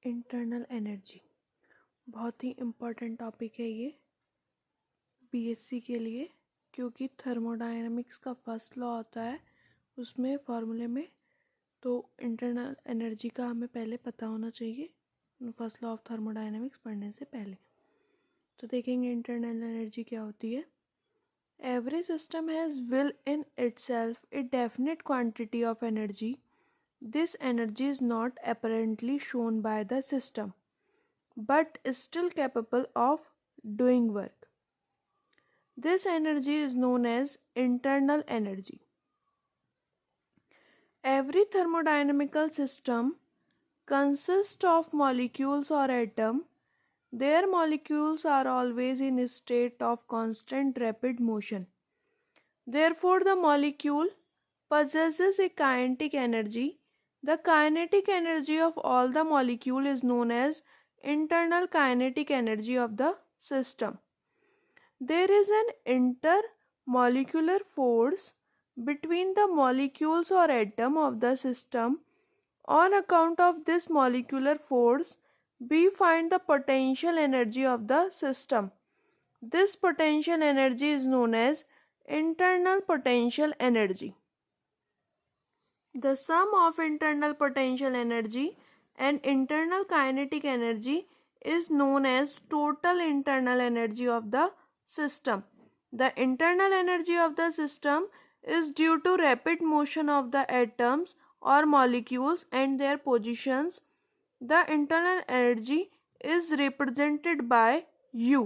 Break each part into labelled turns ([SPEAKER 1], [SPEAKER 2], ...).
[SPEAKER 1] Internal energy बहुत ही important topic है ये बीएससी के लिए, क्योंकि थर्मोडायनामिक्स का फर्स्ट लॉ होता है उसमें फॉर्मूले में। तो इंटरनल एनर्जी का हमें पहले पता होना चाहिए फर्स्ट लॉ ऑफ थर्मोडायनामिक्स पढ़ने से पहले। तो देखेंगे इंटरनल एनर्जी क्या होती है। Every system has will in itself a definite quantity of energy. This energy is not apparently shown by the system, but is still capable of doing work. This energy is known as internal energy. Every thermodynamical system consists of molecules or atoms. Their molecules are always in a state of constant rapid motion. Therefore, the molecule possesses a kinetic energy. The kinetic energy of all the molecule is known as internal kinetic energy of the system. There is an intermolecular force between the molecules or atom of the system. On account of this molecular force, we find the potential energy of the system. This potential energy is known as internal potential energy. The sum of internal potential energy and internal kinetic energy is known as total internal energy of the system. The internal energy of the system is due to rapid motion of the atoms or molecules and their positions. The internal energy is represented by U.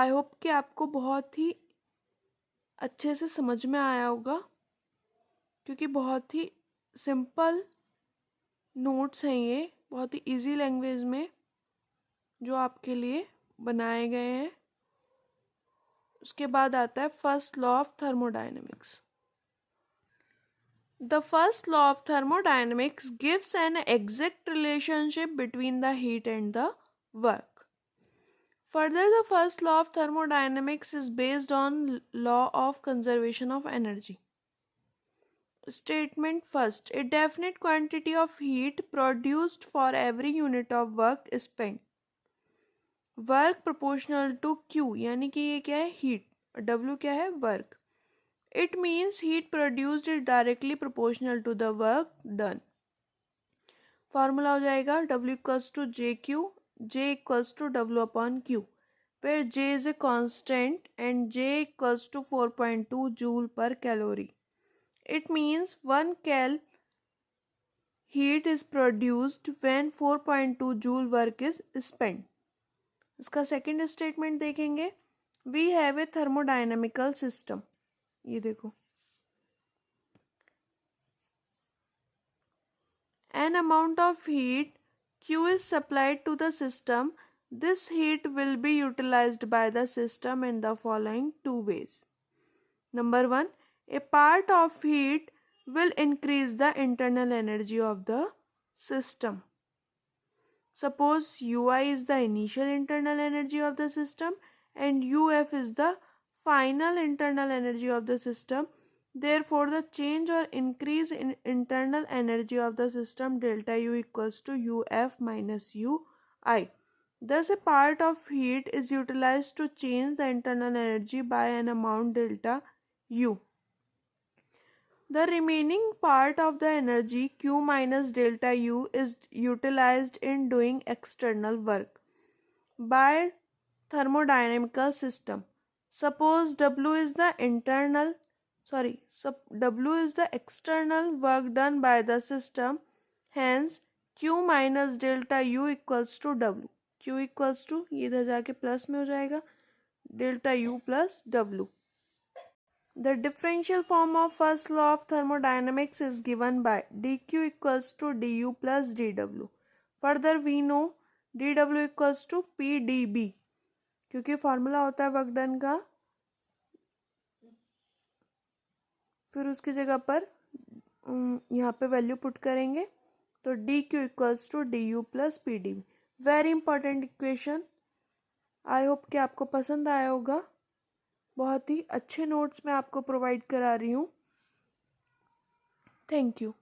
[SPEAKER 1] I hope कि आपको बहुत ही अच्छे से समझ में आया होगा, क्योंकि बहुत ही सिंपल नोट्स हैं ये, बहुत ही इजी लैंग्वेज में जो आपके लिए बनाए गए हैं। उसके बाद आता है first law of thermodynamics. The first law of thermodynamics gives an exact relationship between the heat and the work. Further, the first law of thermodynamics is based on law of conservation of energy. Statement first. A definite quantity of heat produced for every unit of work is spent. Work proportional to Q, यानी कि ये क्या है heat, W क्या है work. It means heat produced is directly proportional to the work done. Formula हो जाएगा W equals to JQ, J equals to W upon Q, where J is a constant and J equals to 4.2 joule per calorie. It means 1 cal heat is produced when 4.2 joule work is spent. इसका second statement देखेंगे। We have a thermodynamical system. ये देखो, an amount of heat Q is supplied to the system. This heat will be utilized by the system in the following two ways. Number 1, a part of heat will increase the internal energy of the system. Suppose UI is the initial internal energy of the system and UF is the final internal energy of the system. Therefore, the change or increase in internal energy of the system delta U equals to UF minus UI. Thus, a part of heat is utilized to change the internal energy by an amount delta U. The remaining part of the energy Q minus delta U is utilized in doing external work by thermodynamical system. Suppose W is the external work done by the system. Hence, Q minus delta U equals to W. Q equals to, ये इधर जाके plus में हो जाएगा, delta U plus W. The differential form of first law of thermodynamics is given by dq equals to du plus dw. Further, we know dw equals to pdb, क्योंकि formula होता है work done का, फिर उसकी जगह पर यहाँ पे वैल्यू पुट करेंगे तो dq equals to du plus pdb. Very important equation. I hope कि आपको पसंद आया होगा। बहुत ही अच्छे नोट्स मैं आपको प्रोवाइड करा रही हूँ। Thank you.